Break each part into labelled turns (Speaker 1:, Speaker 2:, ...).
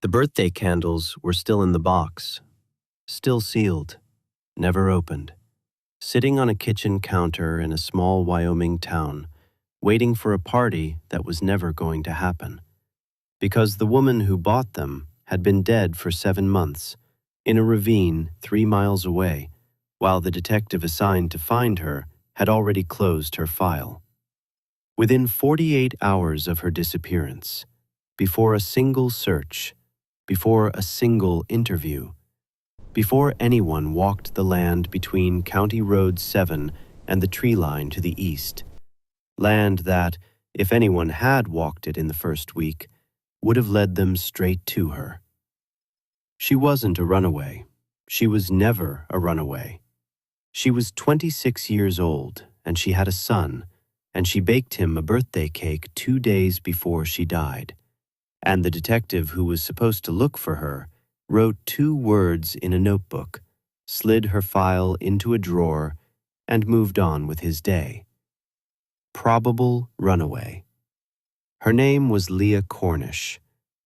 Speaker 1: The birthday candles were still in the box, still sealed, never opened, sitting on a kitchen counter in a small Wyoming town, waiting for a party that was never going to happen, because the woman who bought them had been dead for 7 months, in a ravine 3 miles away, while the detective assigned to find her had already closed her file. Within 48 hours of her disappearance, before a single search, before a single interview, before anyone walked the land between County Road 7 and the tree line to the east, land that, if anyone had walked it in the first week, would have led them straight to her. She wasn't a runaway. She was never a runaway. She was 26 years old, and she had a son, and she baked him a birthday cake 2 days before she died. And the detective who was supposed to look for her wrote 2 words in a notebook, slid her file into a drawer, and moved on with his day. Probable runaway. Her name was Leah Cornish.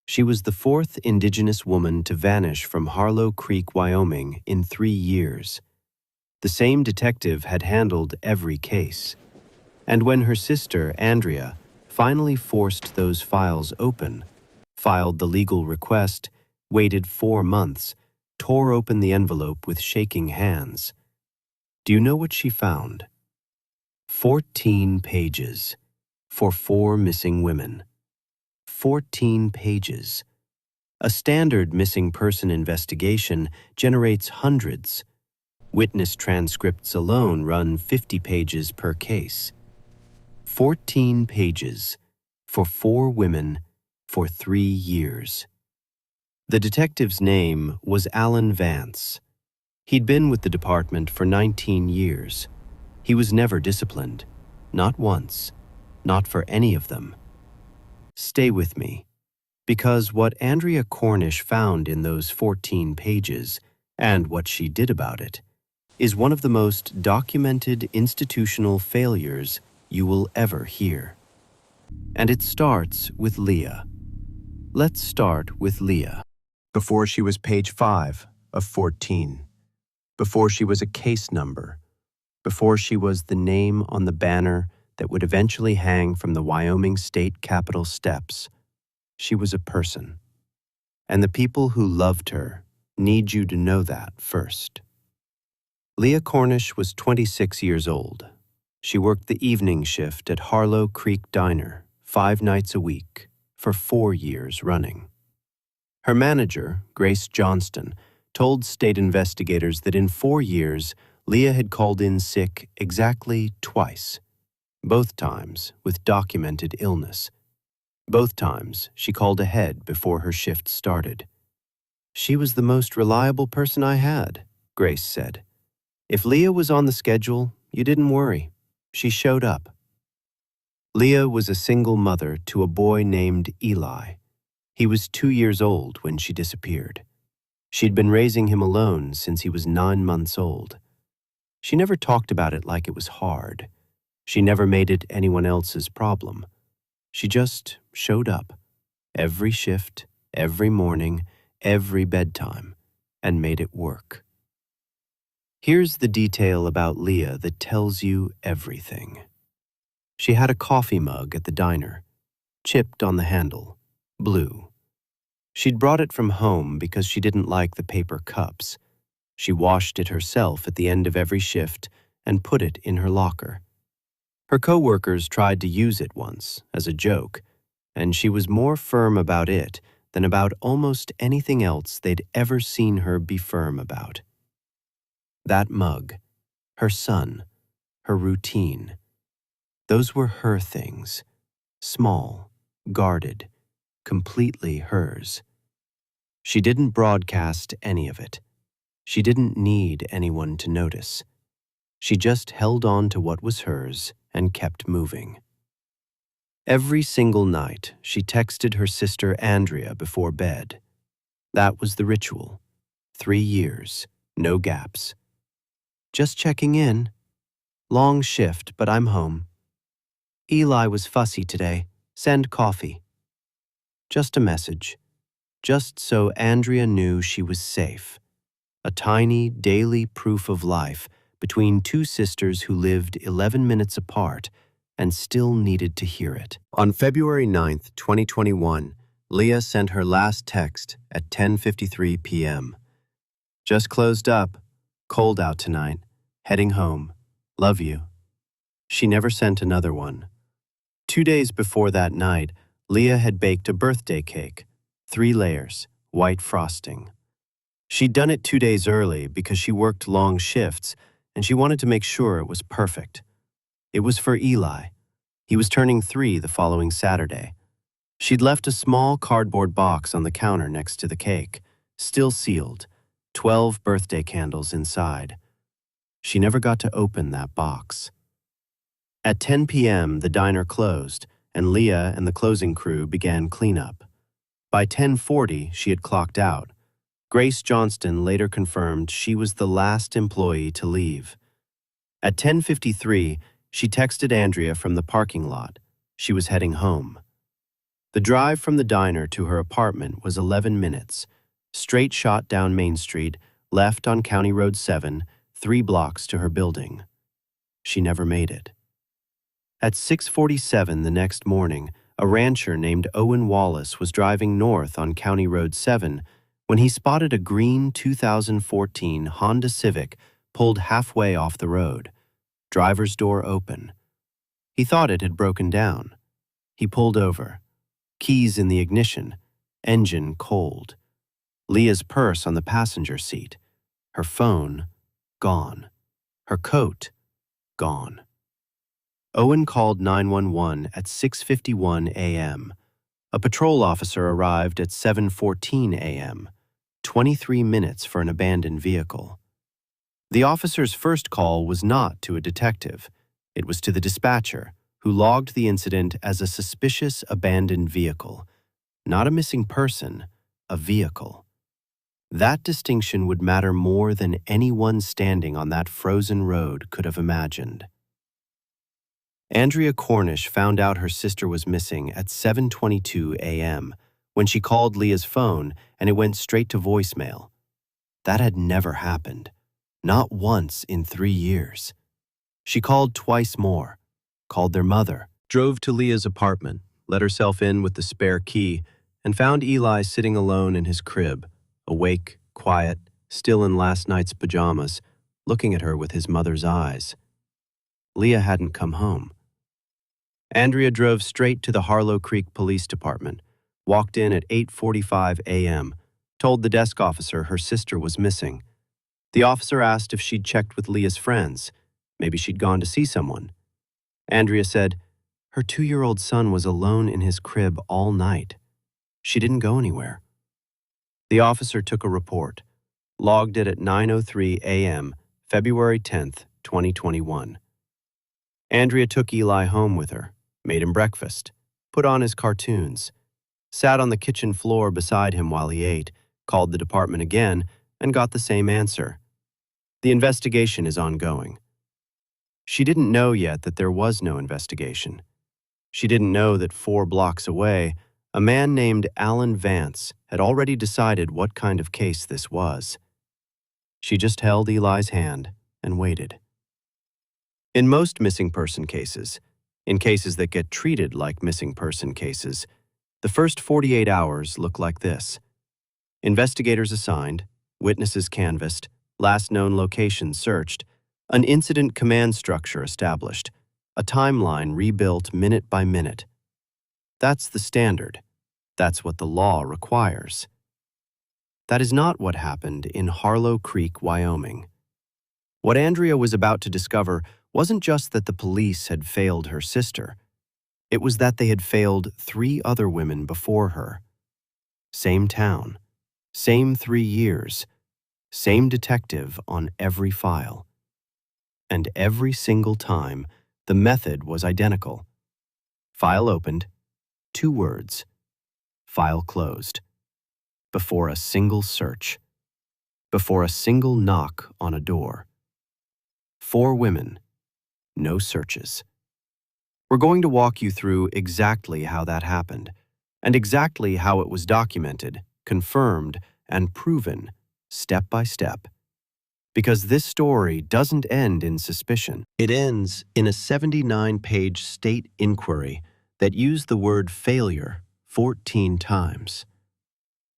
Speaker 1: She was the 4th Indigenous woman to vanish from Harlow Creek, Wyoming, in 3 years. The same detective had handled every case. And when her sister, Andrea, finally forced those files open, filed the legal request, waited 4 months, tore open the envelope with shaking hands. Do you know what she found? 14 pages for 4 missing women. 14 pages. A standard missing person investigation generates hundreds. Witness transcripts alone run 50 pages per case. 14 pages for 4 women for 3 years. The detective's name was Alan Vance. He'd been with the department for 19 years. He was never disciplined, not once, not for any of them. Stay with me, because what Andrea Cornish found in those 14 pages, and what she did about it, is one of the most documented institutional failures you will ever hear. And it starts with Leah. Let's start with Leah. Before she was page 5 of 14. Before she was a case number. Before she was the name on the banner that would eventually hang from the Wyoming State Capitol steps. She was a person. And the people who loved her need you to know that first. Leah Cornish was 26 years old. She worked the evening shift at Harlow Creek Diner 5 nights a week for 4 years running. Her manager, Grace Johnston, told state investigators that in 4 years, Leah had called in sick exactly twice, both times with documented illness. Both times she called ahead before her shift started. She was the most reliable person I had, Grace said. If Leah was on the schedule, you didn't worry. She showed up. Leah was a single mother to a boy named Eli. He was 2 years old when she disappeared. She'd been raising him alone since he was 9 months old. She never talked about it like it was hard. She never made it anyone else's problem. She just showed up, every shift, every morning, every bedtime, and made it work. Here's the detail about Leah that tells you everything. She had a coffee mug at the diner, chipped on the handle, blue. She'd brought it from home because she didn't like the paper cups. She washed it herself at the end of every shift and put it in her locker. Her coworkers tried to use it once as a joke, and she was more firm about it than about almost anything else they'd ever seen her be firm about. That mug, her son, her routine, those were her things, small, guarded, completely hers. She didn't broadcast any of it. She didn't need anyone to notice. She just held on to what was hers and kept moving. Every single night, she texted her sister Andrea before bed. That was the ritual. 3 years, no gaps. Just checking in. Long shift, but I'm home. Eli was fussy today. Send coffee. Just a message. just so Andrea knew she was safe. A tiny, daily proof of life between two sisters who lived 11 minutes apart and still needed to hear it. On February 9th, 2021, Leah sent her last text at 10:53 p.m. Just closed up. Cold out tonight. Heading home. Love you. She never sent another one. 2 days before that night, Leah had baked a birthday cake, 3 layers, white frosting. She'd done it 2 days early because she worked long shifts and she wanted to make sure it was perfect. It was for Eli. He was turning 3 the following Saturday. She'd left a small cardboard box on the counter next to the cake, still sealed, 12 birthday candles inside. She never got to open that box. At 10 p.m., the diner closed, and Leah and the closing crew began cleanup. By 10:40, she had clocked out. Grace Johnston later confirmed she was the last employee to leave. At 10:53, she texted Andrea from the parking lot. She was heading home. The drive from the diner to her apartment was 11 minutes, straight shot down Main Street, left on County Road 7, 3 blocks to her building. She never made it. At 6:47 the next morning, a rancher named Owen Wallace was driving north on County Road 7 when he spotted a green 2014 Honda Civic pulled halfway off the road, driver's door open. He thought it had broken down. He pulled over. Keys in the ignition, engine cold. Leah's purse on the passenger seat. Her phone, gone. Her coat, gone. Owen called 911 at 6:51 a.m. A patrol officer arrived at 7:14 a.m., 23 minutes for an abandoned vehicle. The officer's first call was not to a detective. It was to the dispatcher, who logged the incident as a suspicious abandoned vehicle. Not a missing person, a vehicle. That distinction would matter more than anyone standing on that frozen road could have imagined. Andrea Cornish found out her sister was missing at 7:22 a.m. when she called Leah's phone and it went straight to voicemail. That had never happened, not once in 3 years. She called twice more, called their mother, drove to Leah's apartment, let herself in with the spare key, and found Eli sitting alone in his crib, awake, quiet, still in last night's pajamas, looking at her with his mother's eyes. Leah hadn't come home. Andrea drove straight to the Harlow Creek Police Department, walked in at 8:45 a.m., told the desk officer her sister was missing. The officer asked if she'd checked with Leah's friends. Maybe she'd gone to see someone. Andrea said her 2-year-old son was alone in his crib all night. She didn't go anywhere. The officer took a report, logged it at 9:03 a.m., February 10th, 2021. Andrea took Eli home with her, made him breakfast, put on his cartoons, sat on the kitchen floor beside him while he ate, called the department again, and got the same answer. The investigation is ongoing. She didn't know yet that there was no investigation. She didn't know that 4 blocks away, a man named Alan Vance had already decided what kind of case this was. She just held Eli's hand and waited. In most missing person cases, in cases that get treated like missing person cases, the first 48 hours look like this. Investigators assigned, witnesses canvassed, last known location searched, an incident command structure established, a timeline rebuilt minute by minute. That's the standard. That's what the law requires. That is not what happened in Harlow Creek, Wyoming. What Andrea was about to discover wasn't just that the police had failed her sister. It was that they had failed 3 other women before her. Same town, same 3 years, same detective on every file. And every single time, the method was identical. File opened, 2 words. File closed. Before a single search. Before a single knock on a door. 4 women. No searches. We're going to walk you through exactly how that happened, and exactly how it was documented confirmed, and proven step by step. Because this story doesn't end in suspicion. It ends in a 79-page state inquiry that used the word failure 14 times.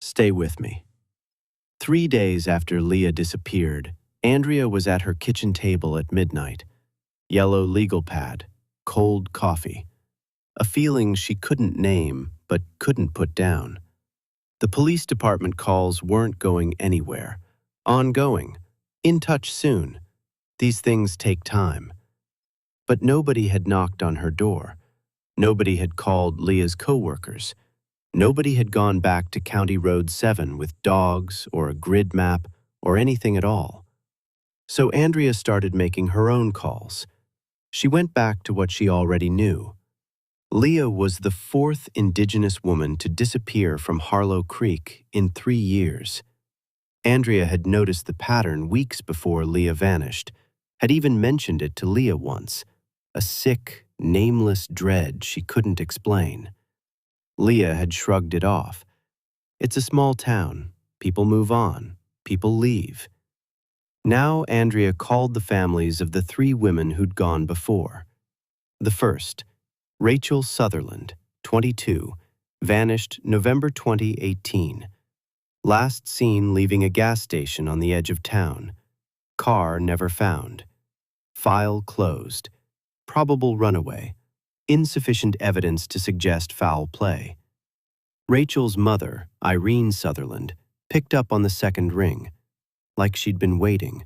Speaker 1: Stay with me. 3 days after Leah disappeared, Andrea was at her kitchen table at midnight. Yellow legal pad, cold coffee. A feeling she couldn't name but couldn't put down. The police department calls weren't going anywhere. Ongoing. In touch soon. These things take time. But nobody had knocked on her door. Nobody had called Leah's coworkers. Nobody had gone back to County Road 7 with dogs or a grid map or anything at all. So Andrea started making her own calls. She went back to what she already knew. Leah was the fourth Indigenous woman to disappear from Harlow Creek in 3 years. Andrea had noticed the pattern weeks before Leah vanished, had even mentioned it to Leah once, a sick, nameless dread she couldn't explain. Leah had shrugged it off. It's a small town. People move on. People leave. Now Andrea called the families of the 3 women who'd gone before. The first, Rachel Sutherland, 22, vanished November 2018. Last seen leaving a gas station on the edge of town. Car never found. File closed. Probable runaway. Insufficient evidence to suggest foul play. Rachel's mother, Irene Sutherland, picked up on the second ring, like she'd been waiting.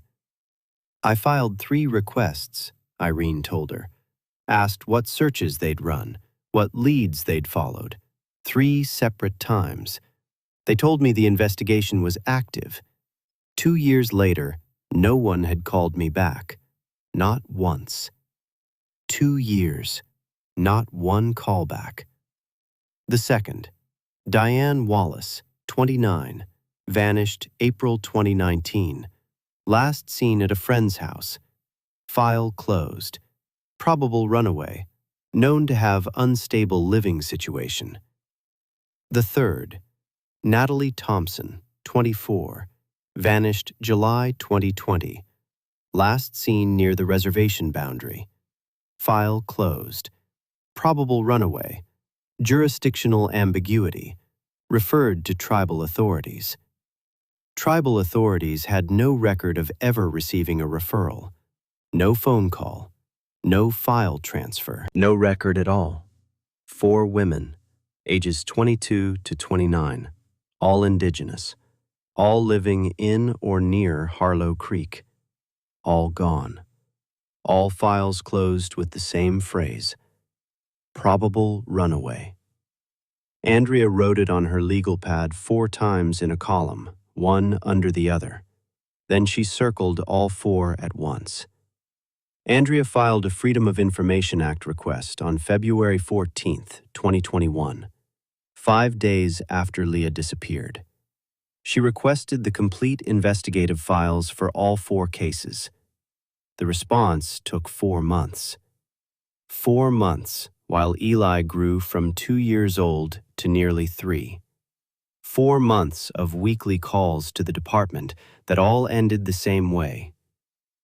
Speaker 1: I filed 3 requests, Irene told her. Asked what searches they'd run, what leads they'd followed. 3 separate times. They told me the investigation was active. 2 years later, no one had called me back. Not once. 2 years. Not one callback. The second, Diane Wallace, 29, vanished April 2019. Last seen at a friend's house. File closed. Probable runaway. Known to have unstable living situation. The third, Natalie Thompson, 24, vanished July 2020. Last seen near the reservation boundary. File closed. Probable runaway. Jurisdictional ambiguity. Referred to tribal authorities. Tribal authorities had no record of ever receiving a referral. No phone call. No file transfer. No record at all. 4 women, ages 22 to 29, all Indigenous, all living in or near Harlow Creek. All gone. All files closed with the same phrase. Probable runaway. Andrea wrote it on her legal pad 4 times in a column, one under the other. Then she circled all 4 at once. Andrea filed a Freedom of Information Act request on February 14, 2021, 5 days after Leah disappeared. She requested the complete investigative files for all 4 cases. The response took 4 months. 4 months while Eli grew from 2 years old to nearly 3. 4 months of weekly calls to the department that all ended the same way.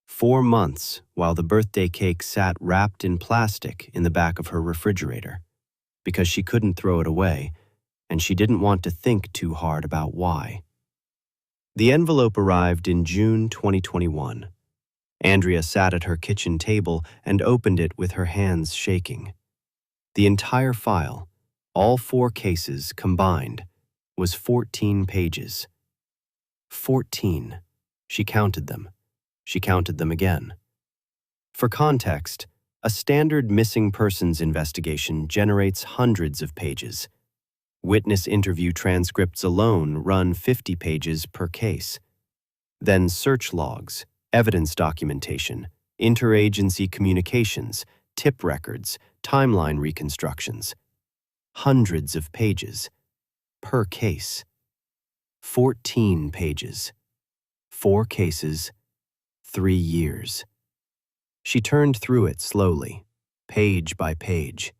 Speaker 1: 4 months while the birthday cake sat wrapped in plastic in the back of her refrigerator, because she couldn't throw it away, and she didn't want to think too hard about why. The envelope arrived in June 2021. Andrea sat at her kitchen table and opened it with her hands shaking. The entire file, all 4 cases combined, was 14 pages. 14. She counted them. She counted them again. For context, a standard missing persons investigation generates hundreds of pages. Witness interview transcripts alone run 50 pages per case. Then search logs, evidence documentation, interagency communications, tip records, timeline reconstructions. Hundreds of pages per case. 14 pages. 4 cases, 3 years. She turned through it slowly, page by page.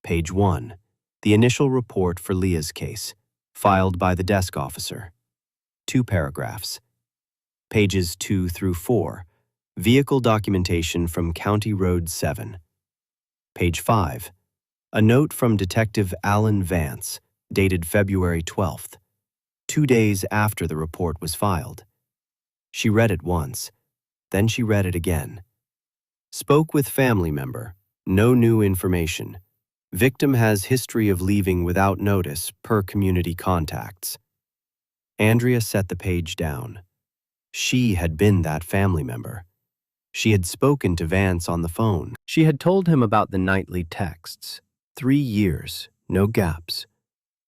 Speaker 1: Page 1, the initial report for Leah's case, Filed by the desk officer. 2 paragraphs. Pages 2 through 4. Vehicle documentation from County Road 7. Page 5. A note from Detective Alan Vance, dated February 12th, 2 days after the report was filed. She read it once, then she read it again. Spoke with family member. No new information. Victim has history of leaving without notice per community contacts. Andrea set the page down. She had been that family member. She had spoken to Vance on the phone. She had told him about the nightly texts. 3 years, no gaps.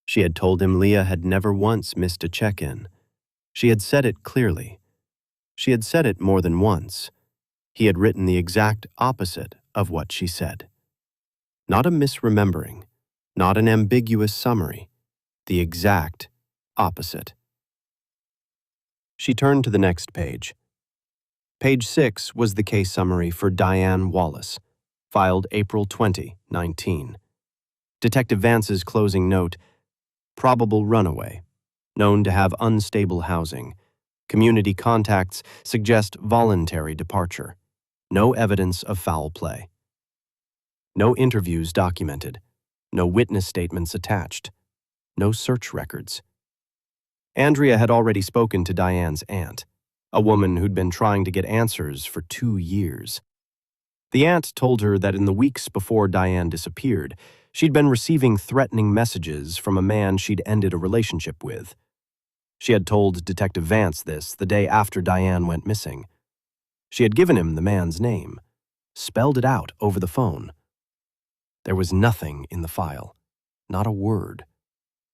Speaker 1: She had told him Leah had never once missed a check-in. She had said it clearly. She had said it more than once. He had written the exact opposite of what she said. Not a misremembering, not an ambiguous summary, the exact opposite. She turned to the next page. Page 6 was the case summary for Diane Wallace, filed April 20, 19. Detective Vance's closing note: probable runaway, known to have unstable housing. Community contacts suggest voluntary departure. No evidence of foul play. No interviews documented. No witness statements attached. No search records. Andrea had already spoken to Diane's aunt, a woman who'd been trying to get answers for 2 years. The aunt told her that in the weeks before Diane disappeared, she'd been receiving threatening messages from a man she'd ended a relationship with. She had told Detective Vance this the day after Diane went missing. She had given him the man's name, spelled it out over the phone. There was nothing in the file, not a word.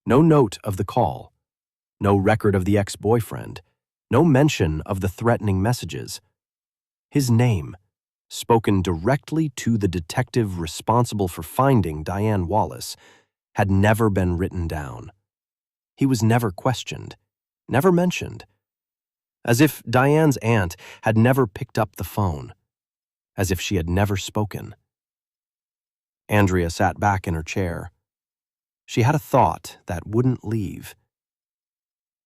Speaker 1: No note of the call, no record of the ex-boyfriend, no mention of the threatening messages. His name, spoken directly to the detective responsible for finding Diane Wallace, had never been written down. He was never questioned, never mentioned. As if Diane's aunt had never picked up the phone, as if she had never spoken. Andrea sat back in her chair. She had a thought that wouldn't leave.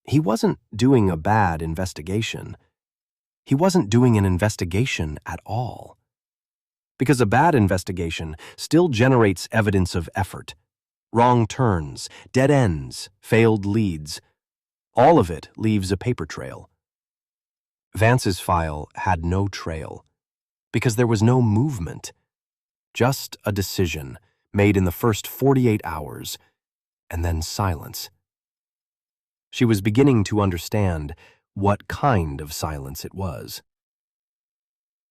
Speaker 1: He wasn't doing a bad investigation. He wasn't doing an investigation at all. Because a bad investigation still generates evidence of effort. Wrong turns, dead ends, failed leads. All of it leaves a paper trail. Vance's file had no trail, because there was no movement. Just a decision made in the first 48 hours, and then silence. She was beginning to understand what kind of silence it was.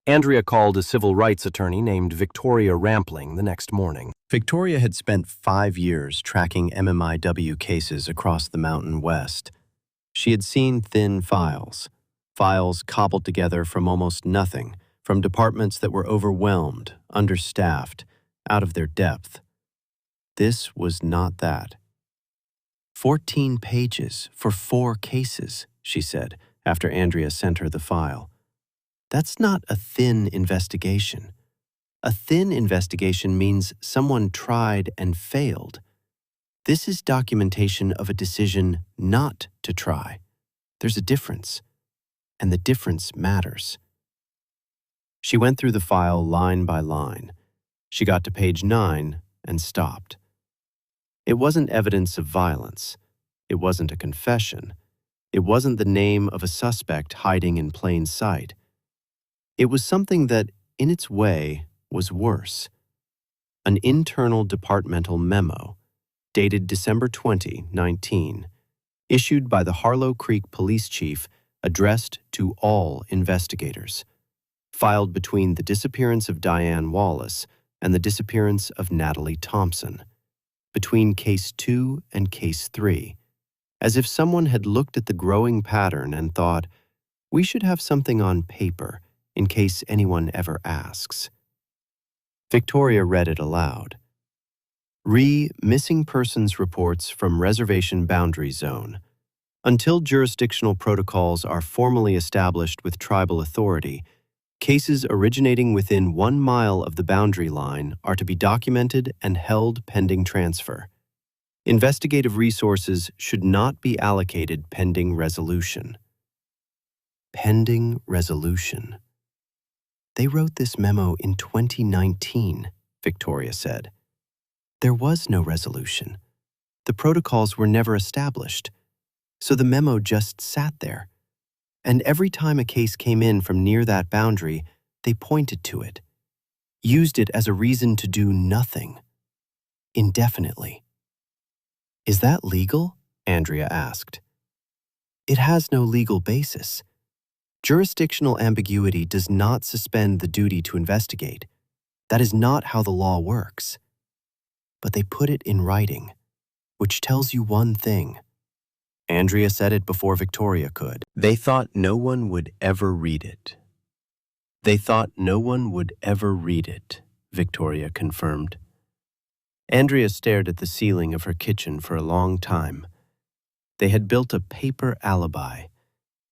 Speaker 1: Andrea called a civil rights attorney named Victoria Rampling the next morning. Victoria had spent 5 years tracking MMIW cases across the Mountain West. She had seen thin files cobbled together from almost nothing, from departments that were overwhelmed, understaffed, out of their depth. This was not that. 14 pages for 4 cases, she said, after Andrea sent her the file. That's not a thin investigation. A thin investigation means someone tried and failed. This is documentation of a decision not to try. There's a difference, and the difference matters. She went through the file line by line. She got to page 9 and stopped. It wasn't evidence of violence. It wasn't a confession. It wasn't the name of a suspect hiding in plain sight. It was something that, in its way, was worse. An internal departmental memo, dated December 20, 19, issued by the Harlow Creek Police Chief, addressed to all investigators, filed between the disappearance of Diane Wallace and the disappearance of Natalie Thompson, between Case 2 and Case 3, as if someone had looked at the growing pattern and thought, we should have something on paper in case anyone ever asks. Victoria read it aloud. Missing persons reports from Reservation Boundary Zone. Until jurisdictional protocols are formally established with tribal authority, cases originating within 1 mile of the boundary line are to be documented and held pending transfer. Investigative resources should not be allocated pending resolution. Pending resolution. They wrote this memo in 2019, Victoria said. There was no resolution. The protocols were never established, so the memo just sat there. And every time a case came in from near that boundary, they pointed to it, used it as a reason to do nothing, indefinitely. Is that legal? Andrea asked. It has no legal basis. Jurisdictional ambiguity does not suspend the duty to investigate. That is not how the law works. But they put it in writing, which tells you one thing. Andrea said it before Victoria could. They thought no one would ever read it. They thought no one would ever read it, Victoria confirmed. Andrea stared at the ceiling of her kitchen for a long time. They had built a paper alibi,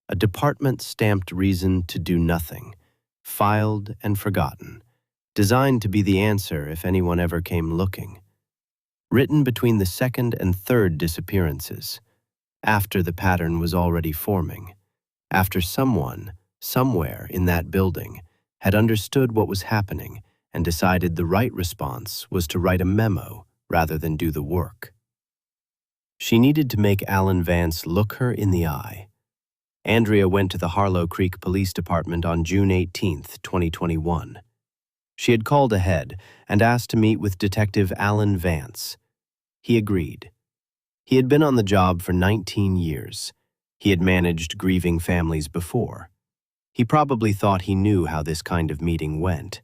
Speaker 1: a department-stamped reason to do nothing, filed and forgotten, designed to be the answer if anyone ever came looking. Written between the second and third disappearances, after the pattern was already forming, after someone, somewhere in that building, had understood what was happening and decided the right response was to write a memo rather than do the work. She needed to make Alan Vance look her in the eye. Andrea went to the Harlow Creek Police Department on June 18, 2021. She had called ahead and asked to meet with Detective Alan Vance. He agreed. He had been on the job for 19 years. He had managed grieving families before. He probably thought he knew how this kind of meeting went.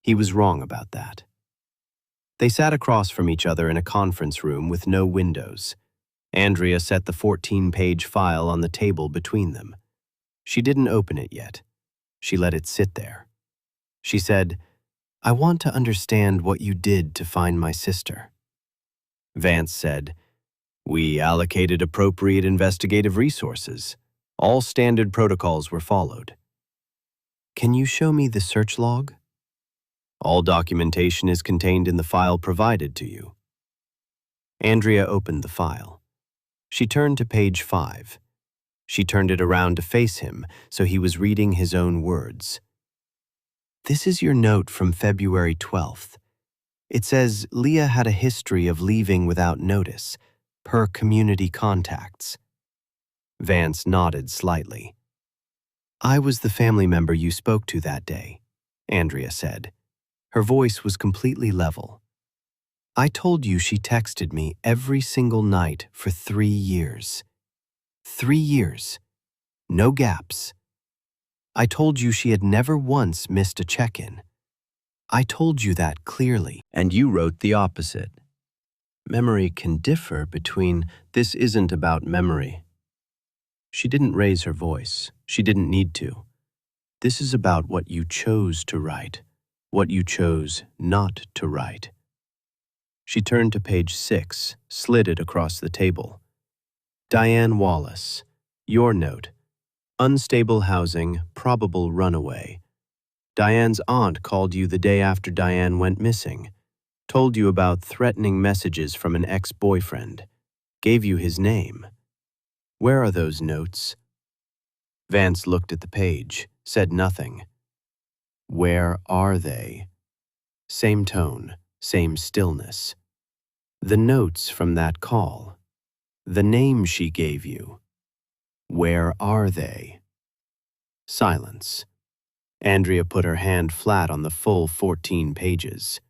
Speaker 1: He was wrong about that. They sat across from each other in a conference room with no windows. Andrea set the 14-page file on the table between them. She didn't open it yet. She let it sit there. She said, "I want to understand what you did to find my sister." Vance said, "We allocated appropriate investigative resources. All standard protocols were followed." "Can you show me the search log?" "All documentation is contained in the file provided to you." Andrea opened the file. She turned to page 5. She turned it around to face him, so he was reading his own words. "This is your note from February 12th. It says Leah had a history of leaving without notice, per community contacts." Vance nodded slightly. "I was the family member you spoke to that day," Andrea said. Her voice was completely level. "I told you she texted me every single night for 3 years. 3 years. No gaps. I told you she had never once missed a check-in. I told you that clearly, and you wrote the opposite. Memory can differ between this isn't about memory." She didn't raise her voice. She didn't need to. "This is about what you chose to write, what you chose not to write." She turned to page 6, slid it across the table. "Diane Wallace, your note. Unstable housing, probable runaway. Diane's aunt called you the day after Diane went missing, told you about threatening messages from an ex-boyfriend, gave you his name. Where are those notes?" Vance looked at the page, said nothing. "Where are they?" Same tone, same stillness. "The notes from that call. The name she gave you. Where are they?" Silence. Andrea put her hand flat on the full 14 pages.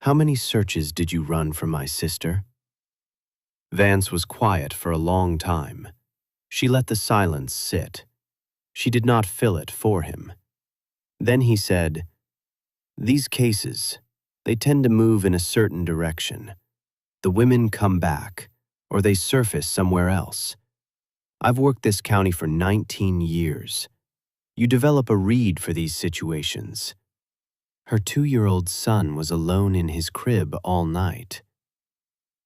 Speaker 1: "How many searches did you run for my sister?" Vance was quiet for a long time. She let the silence sit. She did not fill it for him. Then he said, "These cases, they tend to move in a certain direction. The women come back, or they surface somewhere else. I've worked this county for 19 years. You develop a read for these situations. Her 2-year-old son was alone in his crib all night."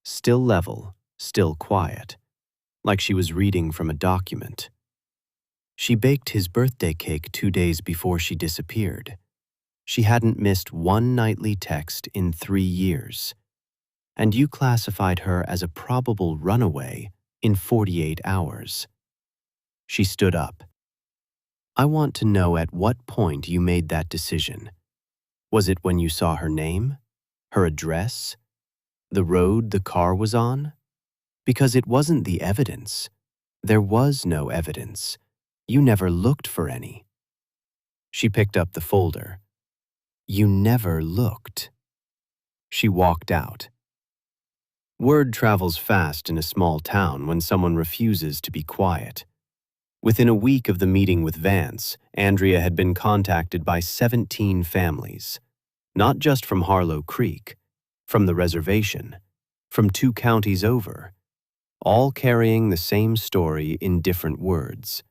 Speaker 1: Still level, still quiet, like she was reading from a document. "She baked his birthday cake 2 days before she disappeared. She hadn't missed one nightly text in 3 years. and you classified her as a probable runaway in 48 hours. She stood up. I want to know at what point you made that decision. Was it when you saw her name? Her address? The road the car was on? Because it wasn't the evidence. There was no evidence. You never looked for any. She picked up the folder. You never looked. She walked out. Word travels fast in a small town when someone refuses to be quiet. Within a week of the meeting with Vance, Andrea had been contacted by 17 families, not just from Harlow Creek, from the reservation, from 2 counties over, all carrying the same story in different words.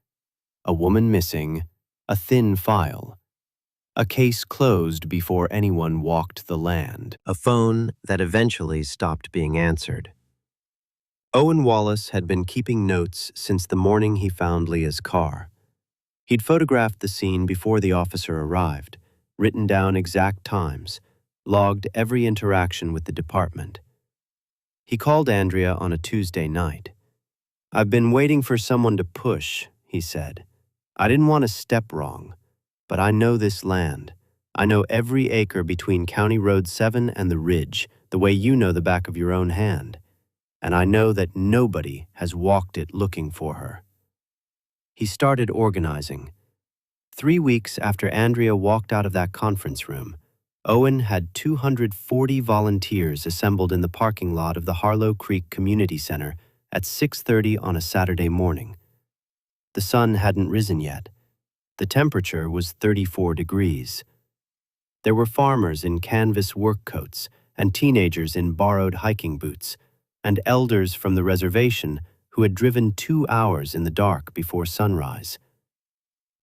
Speaker 1: A woman missing, a thin file, a case closed before anyone walked the land, a phone that eventually stopped being answered. Owen Wallace had been keeping notes since the morning he found Leah's car. He'd photographed the scene before the officer arrived, written down exact times, logged every interaction with the department. He called Andrea on a Tuesday night. I've been waiting for someone to push, he said. I didn't want to step wrong, but I know this land. I know every acre between County Road 7 and the Ridge, the way you know the back of your own hand. And I know that nobody has walked it looking for her. He started organizing. 3 weeks after Andrea walked out of that conference room, Owen had 240 volunteers assembled in the parking lot of the Harlow Creek Community Center at 6:30 on a Saturday morning. The sun hadn't risen yet. The temperature was 34 degrees. There were farmers in canvas work coats and teenagers in borrowed hiking boots, and elders from the reservation who had driven 2 hours in the dark before sunrise.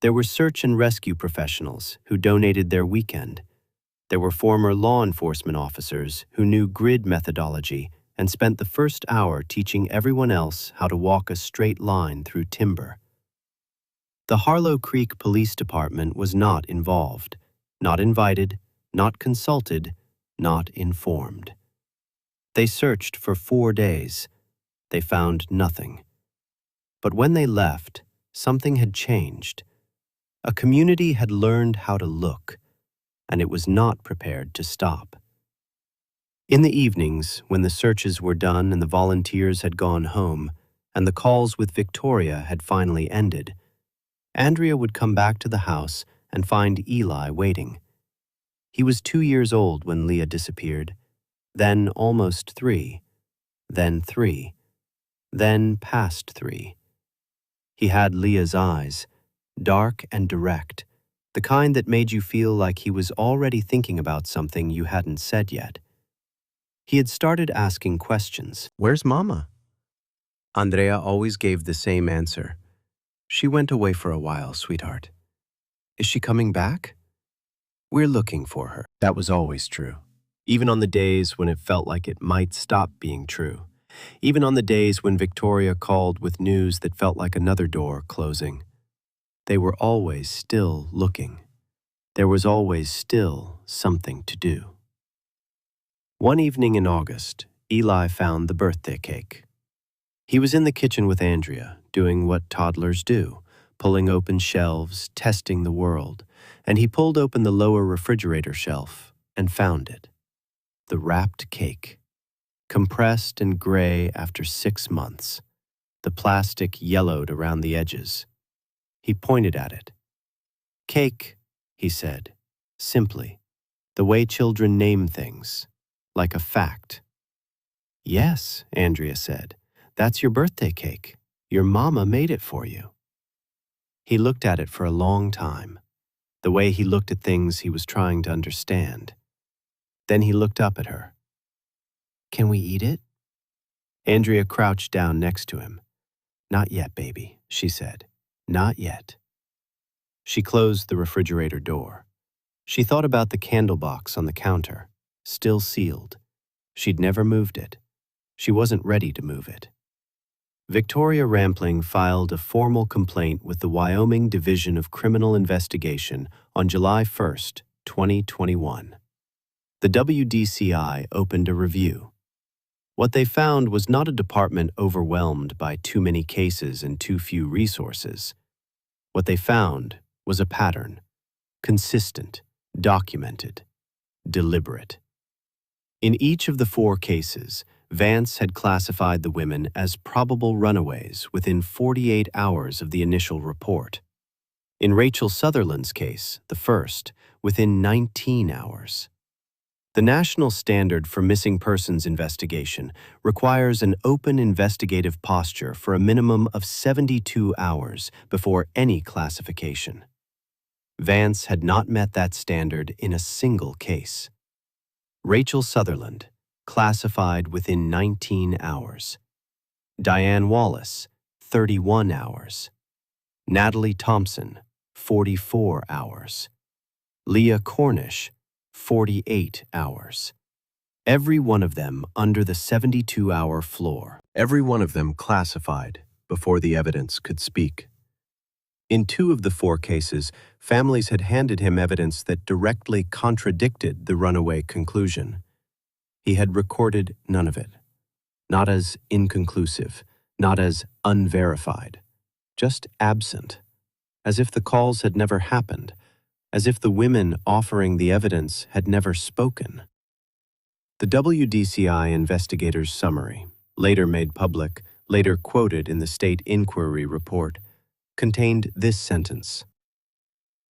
Speaker 1: There were search and rescue professionals who donated their weekend. There were former law enforcement officers who knew grid methodology and spent the first hour teaching everyone else how to walk a straight line through timber. The Harlow Creek Police Department was not involved, not invited, not consulted, not informed. They searched for 4 days. They found nothing. But when they left, something had changed. A community had learned how to look, and it was not prepared to stop. In the evenings, when the searches were done and the volunteers had gone home, and the calls with Victoria had finally ended, Andrea would come back to the house and find Eli waiting. He was 2 years old when Leah disappeared, then almost 3, then 3, then past 3. He had Leah's eyes, dark and direct, the kind that made you feel like he was already thinking about something you hadn't said yet. He had started asking questions. Where's Mama? Andrea always gave the same answer. She went away for a while, sweetheart. Is she coming back? We're looking for her. That was always true. Even on the days when it felt like it might stop being true. Even on the days when Victoria called with news that felt like another door closing. They were always still looking. There was always still something to do. One evening in August, Eli found the birthday cake. He was in the kitchen with Andrea, doing what toddlers do, pulling open shelves, testing the world, and he pulled open the lower refrigerator shelf and found it. The wrapped cake, compressed and gray after 6 months. The plastic yellowed around the edges. He pointed at it. Cake, he said, simply, the way children name things, like a fact. Yes, Andrea said, that's your birthday cake. Your mama made it for you. He looked at it for a long time, the way he looked at things he was trying to understand. Then he looked up at her. Can we eat it? Andrea crouched down next to him. Not yet, baby, she said. Not yet. She closed the refrigerator door. She thought about the candle box on the counter, still sealed. She'd never moved it. She wasn't ready to move it. Victoria Rampling filed a formal complaint with the Wyoming Division of Criminal Investigation on July 1st, 2021. The WDCI opened a review. What they found was not a department overwhelmed by too many cases and too few resources. What they found was a pattern, consistent, documented, deliberate. In each of the 4 cases, Vance had classified the women as probable runaways within 48 hours of the initial report. In Rachel Sutherland's case, the first, within 19 hours. The national standard for missing persons investigation requires an open investigative posture for a minimum of 72 hours before any classification. Vance had not met that standard in a single case. Rachel Sutherland, classified within 19 hours. Diane Wallace, 31 hours. Natalie Thompson, 44 hours. Leah Cornish, 48 hours. Every one of them under the 72-hour floor. Every one of them classified before the evidence could speak. In 2 of the 4 cases, families had handed him evidence that directly contradicted the runaway conclusion. He had recorded none of it, not as inconclusive, not as unverified, just absent, as if the calls had never happened, as if the women offering the evidence had never spoken. The WDCI investigator's summary, later made public, later quoted in the state inquiry report, contained this sentence: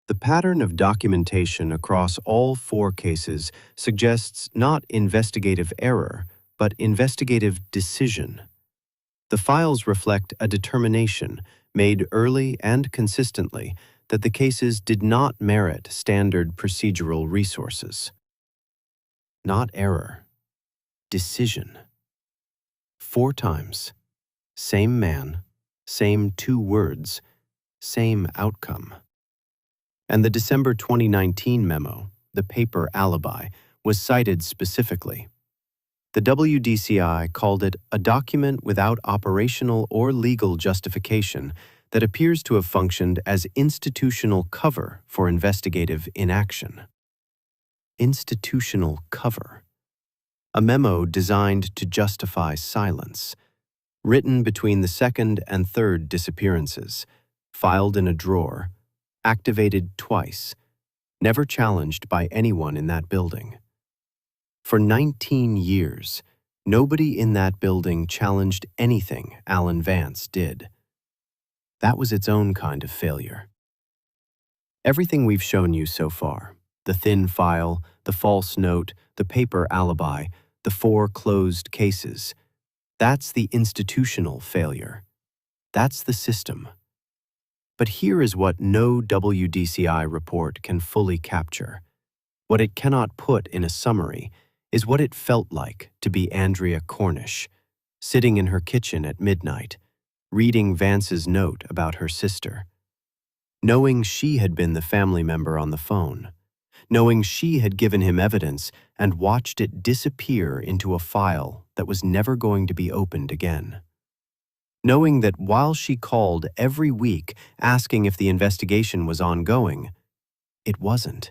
Speaker 1: "The pattern of documentation across all 4 cases suggests not investigative error, but investigative decision. The files reflect a determination, made early and consistently, that the cases did not merit standard procedural resources." Not error. Decision. 4 times. Same man, same 2 words, same outcome. And the December 2019 memo, the paper alibi, was cited specifically. The WDCI called it a document without operational or legal justification that appears to have functioned as institutional cover for investigative inaction. Institutional cover. A memo designed to justify silence, written between the 2nd and 3rd disappearances, filed in a drawer, activated twice, never challenged by anyone in that building. For 19 years, nobody in that building challenged anything Alan Vance did. That was its own kind of failure. Everything we've shown you so far, the thin file, the false note, the paper alibi, the 4 closed cases, that's the institutional failure. That's the system. But here is what no WDCI report can fully capture. What it cannot put in a summary is what it felt like to be Andrea Cornish, sitting in her kitchen at midnight, reading Vance's note about her sister, knowing she had been the family member on the phone, knowing she had given him evidence and watched it disappear into a file that was never going to be opened again. Knowing that while she called every week asking if the investigation was ongoing, it wasn't.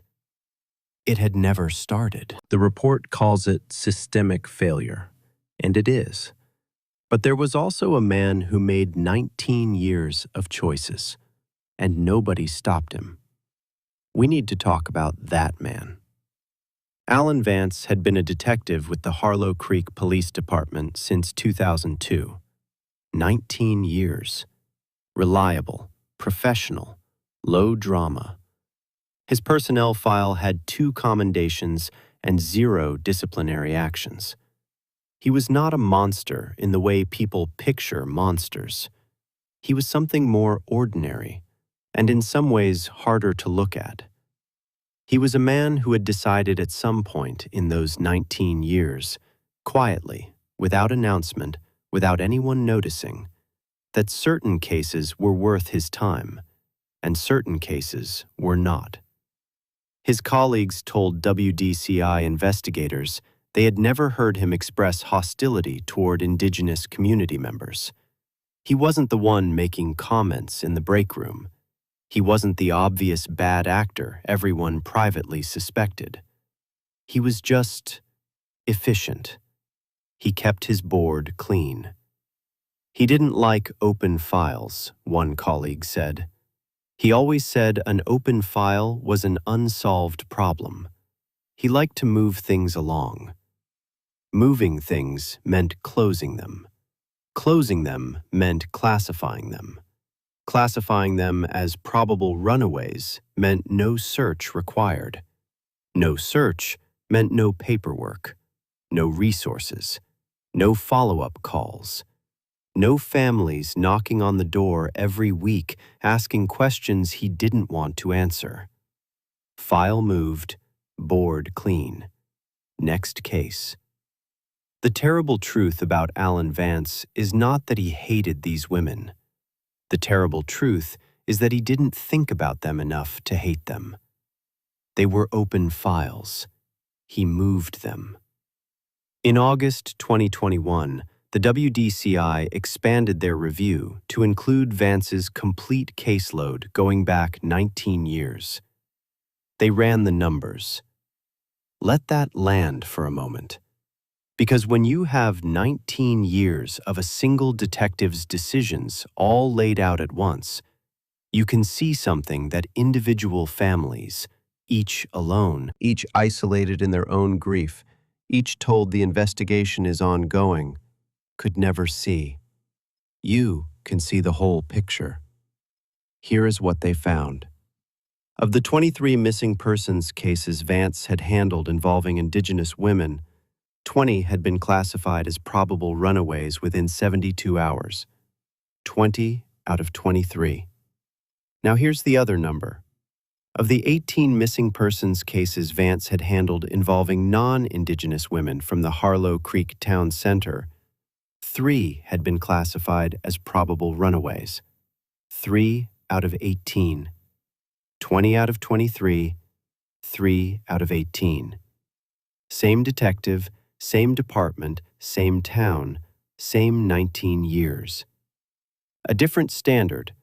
Speaker 1: It had never started. The report calls it systemic failure, and it is. But there was also a man who made 19 years of choices, and nobody stopped him. We need to talk about that man. Alan Vance had been a detective with the Harlow Creek Police Department since 2002. 19 years. Reliable, professional, low drama. His personnel file had 2 commendations and 0 disciplinary actions. He was not a monster in the way people picture monsters. He was something more ordinary, and in some ways harder to look at. He was a man who had decided at some point in those 19 years, quietly, without announcement, without anyone noticing, that certain cases were worth his time, and certain cases were not. His colleagues told WDCI investigators they had never heard him express hostility toward Indigenous community members. He wasn't the one making comments in the break room. He wasn't the obvious bad actor everyone privately suspected. He was just efficient. He kept his board clean. He didn't like open files, one colleague said. He always said an open file was an unsolved problem. He liked to move things along. Moving things meant closing them. Closing them meant classifying them. Classifying them as probable runaways meant no search required. No search meant no paperwork, no resources, no follow-up calls, no families knocking on the door every week asking questions he didn't want to answer. File moved, board clean. Next case. The terrible truth about Alan Vance is not that he hated these women. The terrible truth is that he didn't think about them enough to hate them. They were open files. He moved them. In August 2021, the WDCI expanded their review to include Vance's complete caseload going back 19 years. They ran the numbers. Let that land for a moment. Because when you have 19 years of a single detective's decisions all laid out at once, you can see something that individual families, each alone, each isolated in their own grief, each told the investigation is ongoing, could never see. You can see the whole picture. Here is what they found. Of the 23 missing persons cases Vance had handled involving Indigenous women, 20 had been classified as probable runaways within 72 hours. 20 out of 23. Now here's the other number. Of the 18 missing persons cases Vance had handled involving non-Indigenous women from the Harlow Creek Town Center, 3 had been classified as probable runaways. 3 out of 18. 20 out of 23, 3 out of 18. Same detective, same department, same town, same 19 years. A different standard,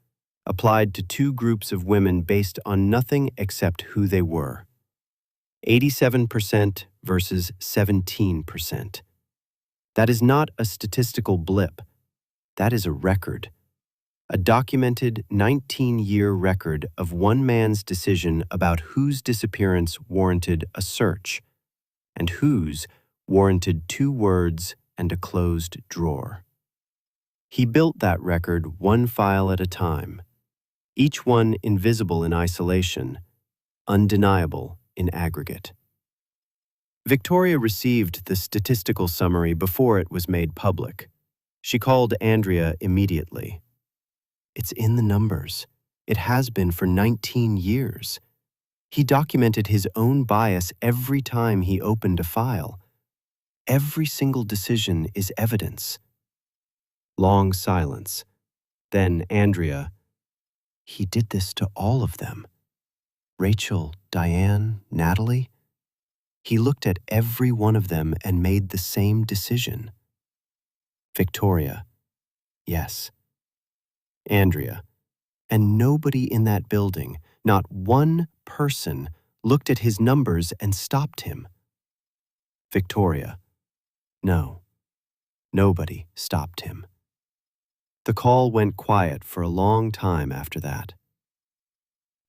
Speaker 1: applied to two groups of women based on nothing except who they were. 87% versus 17%. That is not a statistical blip. That is a record. A documented 19-year record of one man's decision about whose disappearance warranted a search, and whose warranted 2 words and a closed drawer. He built that record one file at a time, each one invisible in isolation, undeniable in aggregate. Victoria received the statistical summary before it was made public. She called Andrea immediately. It's in the numbers. It has been for 19 years. He documented his own bias every time he opened a file. Every single decision is evidence. Long silence. Then Andrea, he did this to all of them. Rachel, Diane, Natalie. He looked at every one of them and made the same decision. Victoria, yes. Andrea, and nobody in that building, not one person, looked at his numbers and stopped him. Victoria, no, nobody stopped him. The call went quiet for a long time after that.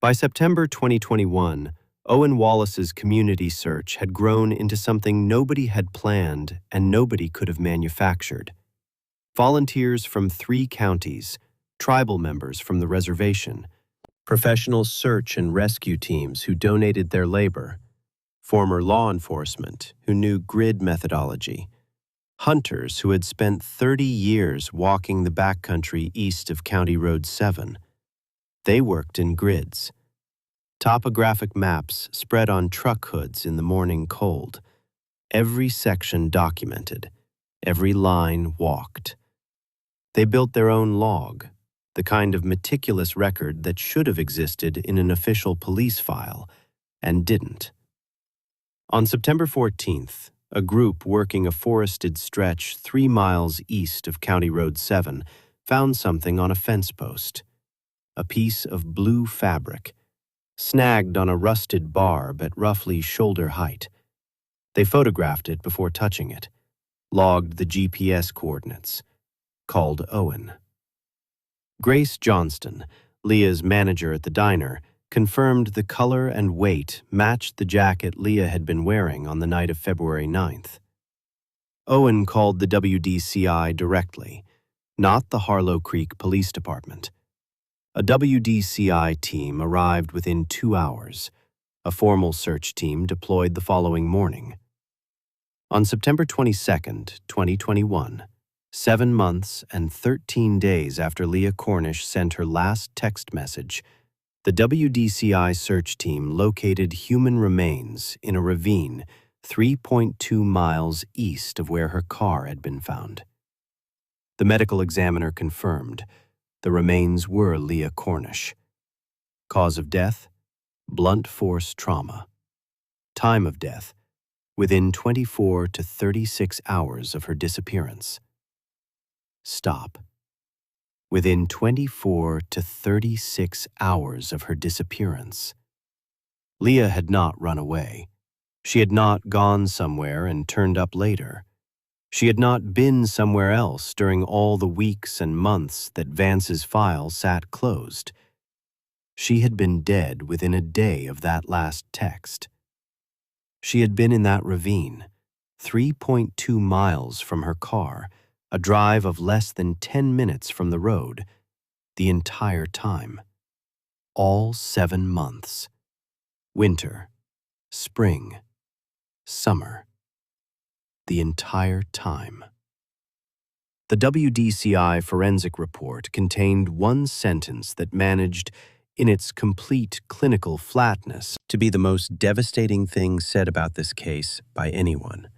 Speaker 1: By September 2021, Owen Wallace's community search had grown into something nobody had planned and nobody could have manufactured. Volunteers from 3 counties, tribal members from the reservation, professional search and rescue teams who donated their labor, former law enforcement who knew grid methodology, hunters who had spent 30 years walking the backcountry east of County Road 7. They worked in grids. Topographic maps spread on truck hoods in the morning cold. Every section documented, every line walked. They built their own log, the kind of meticulous record that should have existed in an official police file, and didn't. On September 14th, a group working a forested stretch 3 miles east of County Road 7 found something on a fence post. A piece of blue fabric, snagged on a rusted barb at roughly shoulder height. They photographed it before touching it. logged the GPS coordinates, called Owen. Grace Johnston, Leah's manager at the diner, confirmed the color and weight matched the jacket Leah had been wearing on the night of February 9th. Owen called the WDCI directly, not the Harlow Creek Police Department. A WDCI team arrived within 2 hours. A formal search team deployed the following morning. On September 22, 2021, 7 months and 13 days after Leah Cornish sent her last text message, the WDCI search team located human remains in a ravine 3.2 miles east of where her car had been found. The medical examiner confirmed the remains were Leah Cornish. Cause of death: blunt force trauma. Time of death: within 24 to 36 hours of her disappearance. Stop. Within 24 to 36 hours of her disappearance. Leah had not run away. She had not gone somewhere and turned up later. She had not been somewhere else during all the weeks and months that Vance's file sat closed. She had been dead within a day of that last text. She had been in that ravine, 3.2 miles from her car, a drive of less than 10 minutes from the road, the entire time. All 7 months. Winter, spring, summer. The entire time. The WDCI forensic report contained one sentence that managed, in its complete clinical flatness, to be the most devastating thing said about this case by anyone.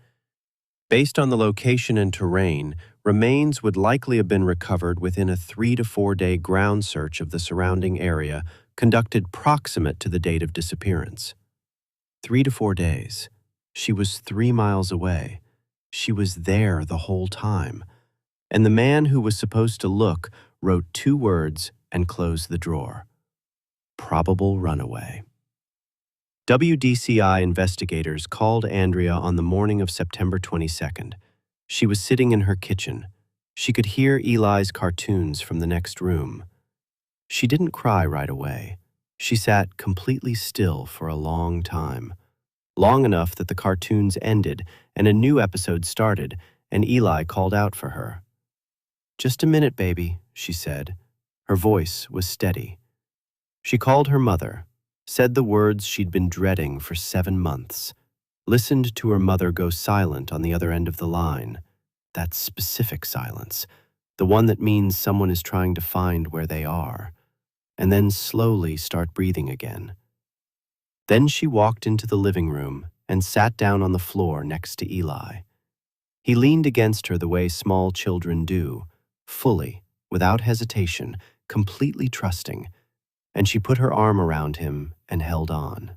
Speaker 1: Based on the location and terrain, remains would likely have been recovered within a 3 to 4 day ground search of the surrounding area conducted proximate to the date of disappearance. 3 to 4 days. She was 3 miles away. She was there the whole time. And the man who was supposed to look wrote 2 words and closed the drawer. Probable runaway. WDCI investigators called Andrea on the morning of September 22nd. She was sitting in her kitchen. She could hear Eli's cartoons from the next room. She didn't cry right away. She sat completely still for a long time. Long enough that the cartoons ended and a new episode started, and Eli called out for her. "Just a minute, baby," she said. Her voice was steady. She called her mother, said the words she'd been dreading for 7 months, listened to her mother go silent on the other end of the line, that specific silence, the one that means someone is trying to find where they are, and then slowly start breathing again. Then she walked into the living room and sat down on the floor next to Eli. He leaned against her the way small children do, fully, without hesitation, completely trusting, and she put her arm around him and held on.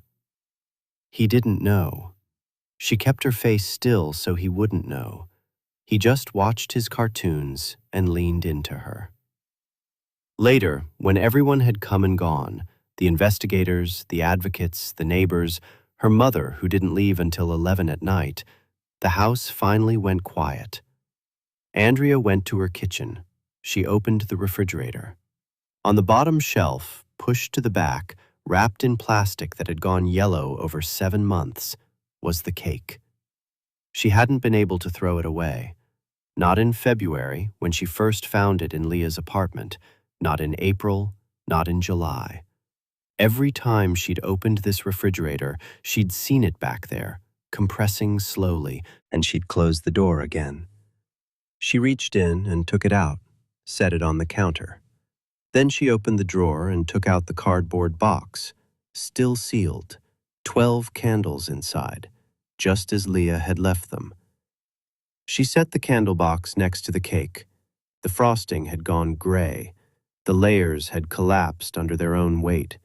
Speaker 1: He didn't know. She kept her face still so he wouldn't know. He just watched his cartoons and leaned into her. Later, when everyone had come and gone, the investigators, the advocates, the neighbors, her mother who didn't leave until 11 at night, the house finally went quiet. Andrea went to her kitchen. She opened the refrigerator. On the bottom shelf, pushed to the back, wrapped in plastic that had gone yellow over 7 months, was the cake. She hadn't been able to throw it away. Not in February, when she first found it in Leah's apartment, not in April, not in July. Every time she'd opened this refrigerator, she'd seen it back there, compressing slowly, and she'd closed the door again. She reached in and took it out, set it on the counter. Then she opened the drawer and took out the cardboard box, still sealed, 12 candles inside, just as Leah had left them. She set the candle box next to the cake. The frosting had gone gray. The layers had collapsed under their own weight.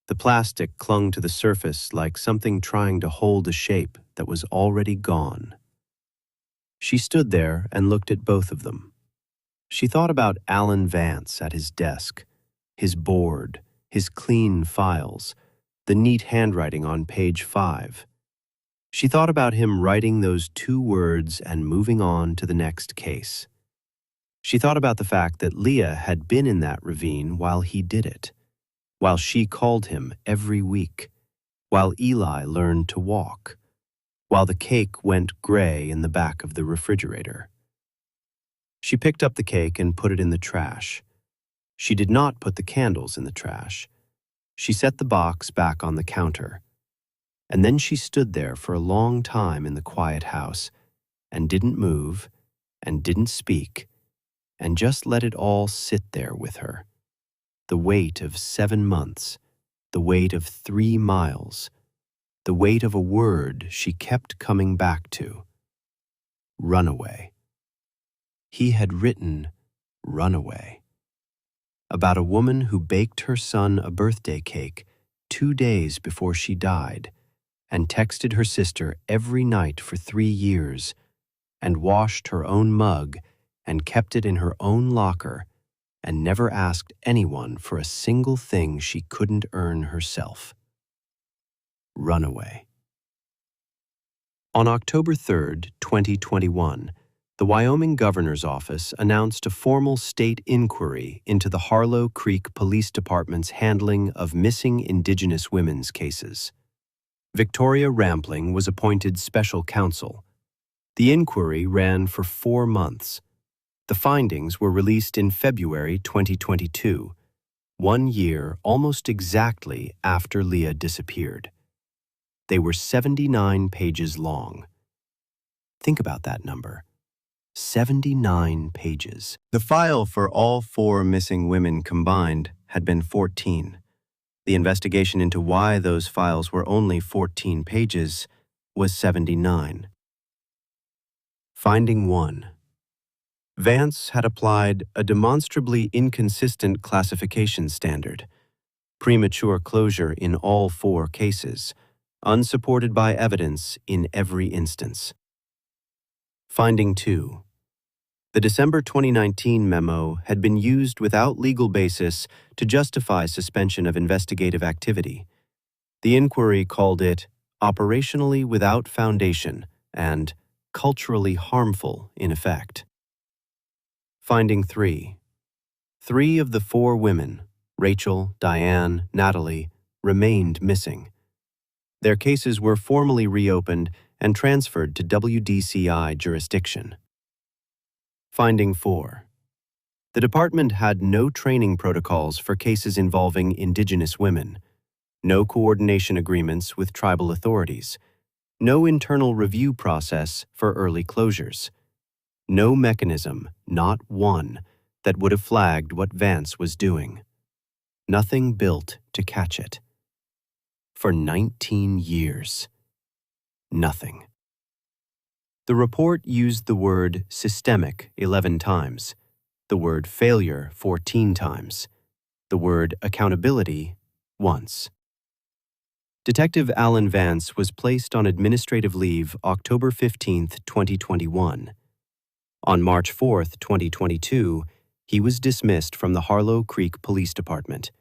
Speaker 1: The plastic clung to the surface like something trying to hold a shape that was already gone. She stood there and looked at both of them. She thought about Alan Vance at his desk, his board, his clean files, the neat handwriting on page 5. She thought about him writing those 2 words and moving on to the next case. She thought about the fact that Leah had been in that ravine while he did it, while she called him every week, while Eli learned to walk, while the cake went gray in the back of the refrigerator. She picked up the cake and put it in the trash. She did not put the candles in the trash. She set the box back on the counter. And then she stood there for a long time in the quiet house and didn't move and didn't speak and just let it all sit there with her. The weight of 7 months, the weight of 3 miles, the weight of a word she kept coming back to. Runaway. He had written runaway. About a woman who baked her son a birthday cake 2 days before she died and texted her sister every night for 3 years and washed her own mug and kept it in her own locker and never asked anyone for a single thing she couldn't earn herself. Runaway. On October 3, 2021, the Wyoming Governor's Office announced a formal state inquiry into the Harlow Creek Police Department's handling of missing Indigenous women's cases. Victoria Rampling was appointed special counsel. The inquiry ran for 4 months. The findings were released in February 2022, 1 year almost exactly after Leah disappeared. They were 79 pages long. Think about that number. 79 pages. The file for all 4 missing women combined had been 14. The investigation into why those files were only 14 pages was 79. Finding 1. Vance had applied a demonstrably inconsistent classification standard, premature closure in all 4 cases, unsupported by evidence in every instance. Finding 2. The December 2019 memo had been used without legal basis to justify suspension of investigative activity. The inquiry called it operationally without foundation and culturally harmful in effect. Finding 3. 3 of the 4 women, Rachel, Diane, Natalie, remained missing. Their cases were formally reopened and transferred to WDCI jurisdiction. Finding 4. The department had no training protocols for cases involving Indigenous women, no coordination agreements with tribal authorities, no internal review process for early closures, no mechanism, not one, that would have flagged what Vance was doing. Nothing built to catch it. For 19 years. Nothing. The report used the word systemic 11 times, the word failure 14 times, the word accountability once. Detective Alan Vance was placed on administrative leave October 15, 2021. On March 4, 2022, he was dismissed from the Harlow Creek Police Department.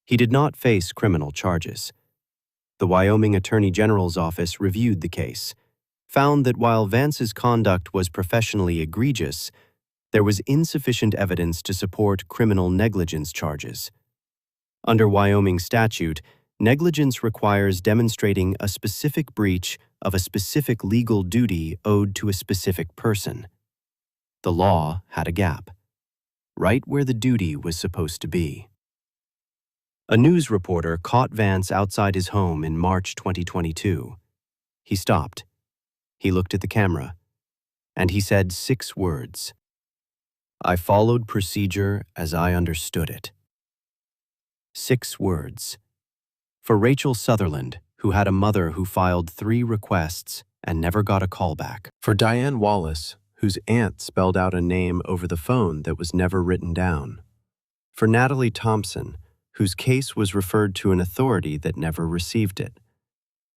Speaker 1: He did not face criminal charges. The Wyoming Attorney General's office reviewed the case, found that while Vance's conduct was professionally egregious, there was insufficient evidence to support criminal negligence charges. Under Wyoming statute, negligence requires demonstrating a specific breach of a specific legal duty owed to a specific person. The law had a gap, right where the duty was supposed to be. A news reporter caught Vance outside his home in March 2022. He stopped. He looked at the camera, and he said 6 words. "I followed procedure as I understood it." 6 words. For Rachel Sutherland, who had a mother who filed 3 requests and never got a call back. For Diane Wallace, whose aunt spelled out a name over the phone that was never written down. For Natalie Thompson, whose case was referred to an authority that never received it.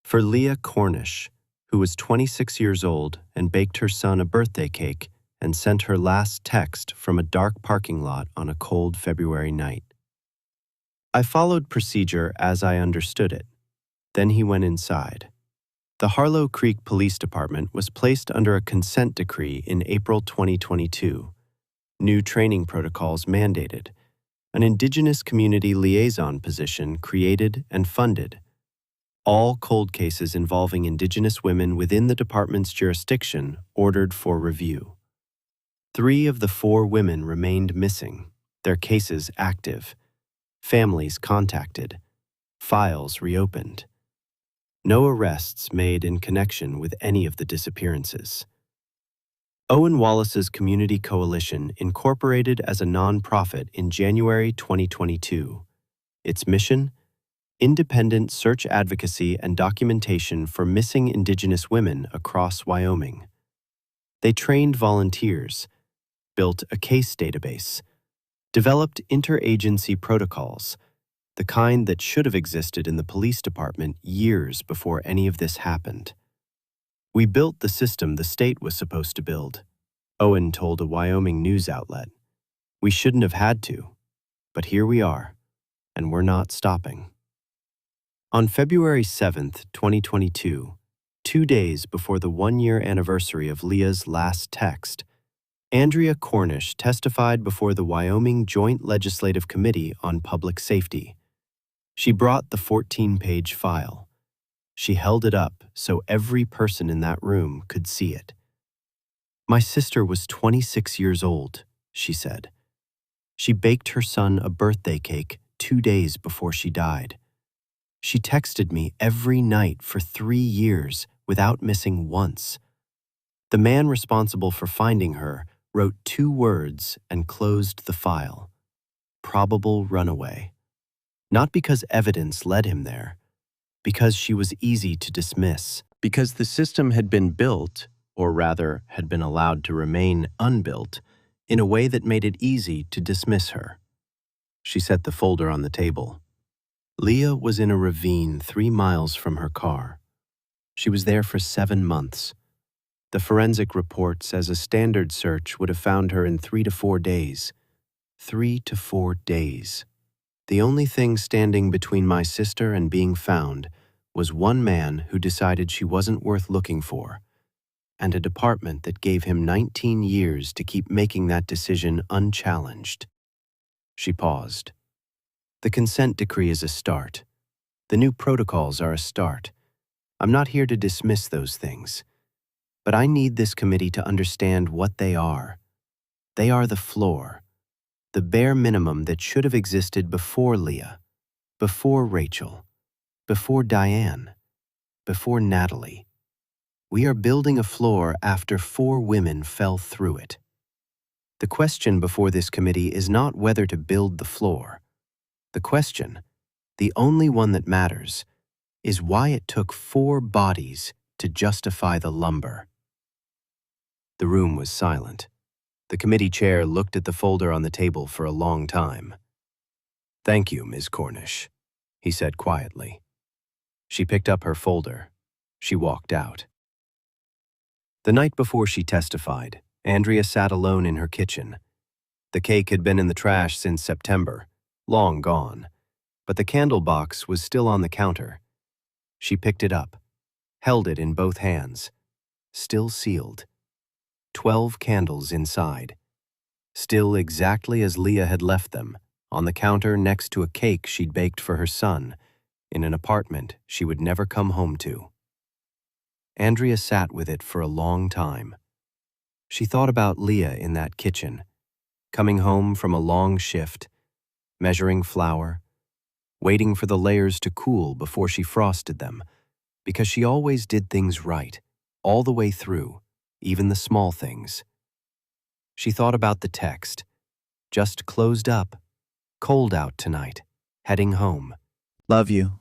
Speaker 1: For Leah Cornish, who was 26 years old and baked her son a birthday cake and sent her last text from a dark parking lot on a cold February night. I followed procedure as I understood it. Then he went inside. The Harlow Creek Police Department was placed under a consent decree in April 2022. New training protocols mandated. An Indigenous community liaison position created and funded. All cold cases involving Indigenous women within the department's jurisdiction ordered for review. 3 of the 4 women remained missing, their cases active, families contacted, files reopened. No arrests made in connection with any of the disappearances. Owen Wallace's Community Coalition incorporated as a nonprofit in January 2022. Its mission? Independent search advocacy and documentation for missing Indigenous women across Wyoming. They trained volunteers, built a case database, developed interagency protocols, the kind that should have existed in the police department years before any of this happened. We built the system the state was supposed to build, Owen told a Wyoming news outlet. We shouldn't have had to, but here we are, and we're not stopping. On February 7, 2022, 2 days before the 1-year anniversary of Leah's last text, Andrea Cornish testified before the Wyoming Joint Legislative Committee on Public Safety. She brought the 14-page file. She held it up so every person in that room could see it. My sister was 26 years old, she said. She baked her son a birthday cake 2 days before she died. She texted me every night for 3 years without missing once. The man responsible for finding her wrote 2 words and closed the file. Probable runaway. Not because evidence led him there, because she was easy to dismiss, because the system had been built, or rather had been allowed to remain unbuilt, in a way that made it easy to dismiss her. She set the folder on the table. Leah was in a ravine 3 miles from her car. She was there for 7 months. The forensic report says a standard search would have found her in 3 to 4 days. 3 to 4 days. The only thing standing between my sister and being found was one man who decided she wasn't worth looking for, and a department that gave him 19 years to keep making that decision unchallenged. She paused. The consent decree is a start. The new protocols are a start. I'm not here to dismiss those things, but I need this committee to understand what they are. They are the floor, the bare minimum that should have existed before Leah, before Rachel, before Diane, before Natalie. We are building a floor after 4 women fell through it. The question before this committee is not whether to build the floor. The question, the only one that matters, is why it took 4 bodies to justify the lumber. The room was silent. The committee chair looked at the folder on the table for a long time. "Thank you, Ms. Cornish," he said quietly. She picked up her folder. She walked out. The night before she testified, Andrea sat alone in her kitchen. The cake had been in the trash since September, long gone, but the candle box was still on the counter. She picked it up, held it in both hands, still sealed. 12 candles inside, still exactly as Leah had left them, on the counter next to a cake she'd baked for her son, in an apartment she would never come home to. Andrea sat with it for a long time. She thought about Leah in that kitchen, coming home from a long shift, measuring flour, waiting for the layers to cool before she frosted them, because she always did things right, all the way through, even the small things. She thought about the text, just closed up, cold out tonight, heading home. Love you.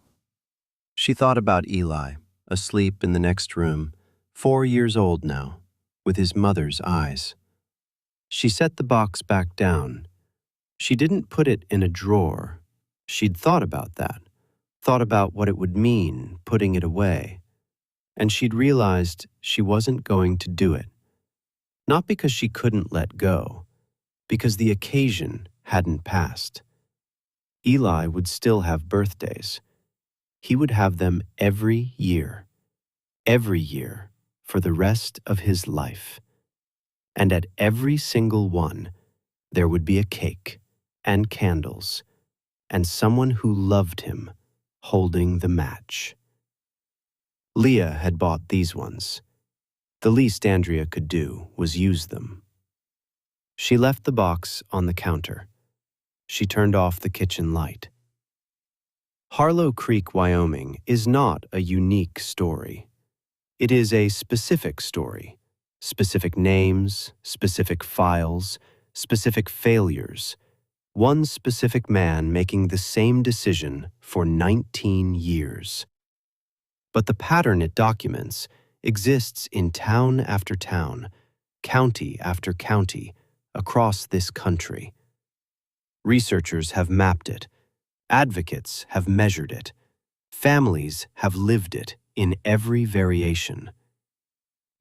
Speaker 1: She thought about Eli, asleep in the next room, 4 years old now, with his mother's eyes. She set the box back down. She didn't put it in a drawer. She'd thought about that, thought about what it would mean, putting it away. And she'd realized she wasn't going to do it. Not because she couldn't let go, because the occasion hadn't passed. Eli would still have birthdays. He would have them every year. every year for the rest of his life. And at every single one, there would be a cake and candles and someone who loved him holding the match. Leah had bought these ones. The least Andrea could do was use them. She left the box on the counter. She turned off the kitchen light. Harlow Creek, Wyoming is not a unique story. It is a specific story. Specific names, specific files, specific failures. One specific man making the same decision for 19 years. But the pattern it documents exists in town after town, county after county, across this country. Researchers have mapped it. Advocates have measured it. Families have lived it in every variation.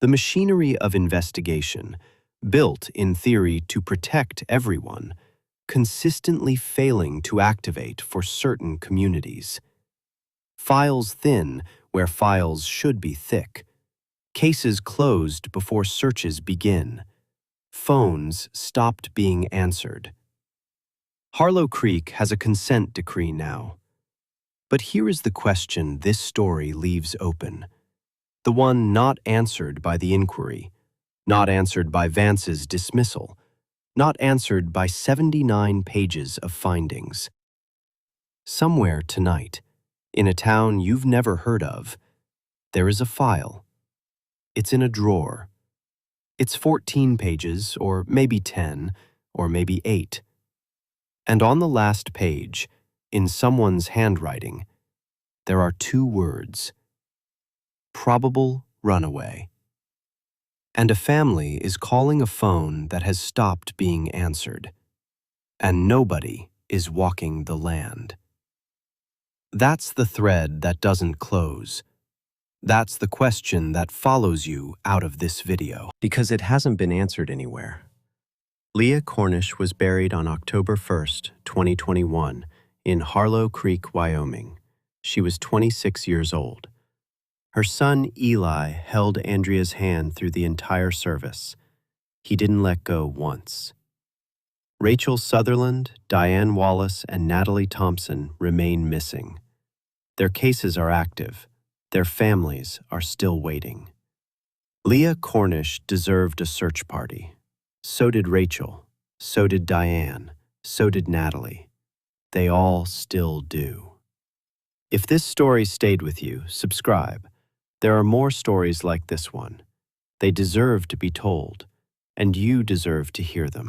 Speaker 1: The machinery of investigation, built in theory to protect everyone, consistently failing to activate for certain communities. Files thin where files should be thick. Cases closed before searches begin. Phones stopped being answered. Harlow Creek has a consent decree now. But here is the question this story leaves open. The one not answered by the inquiry, not answered by Vance's dismissal, not answered by 79 pages of findings. Somewhere tonight, in a town you've never heard of, there is a file. It's in a drawer. It's 14 pages, or maybe 10, or maybe 8. And on the last page, in someone's handwriting, there are 2 words: probable runaway. And a family is calling a phone that has stopped being answered. And nobody is walking the land. That's the thread that doesn't close. That's the question that follows you out of this video, because it hasn't been answered anywhere. Leah Cornish was buried on October 1st, 2021, in Harlow Creek, Wyoming. She was 26 years old. Her son, Eli, held Andrea's hand through the entire service. He didn't let go once. Rachel Sutherland, Diane Wallace, and Natalie Thompson remain missing. Their cases are active. Their families are still waiting. Leah Cornish deserved a search party. So did Rachel. So did Diane. So did Natalie. They all still do. If this story stayed with you, subscribe. There are more stories like this one. They deserve to be told, and you deserve to hear them.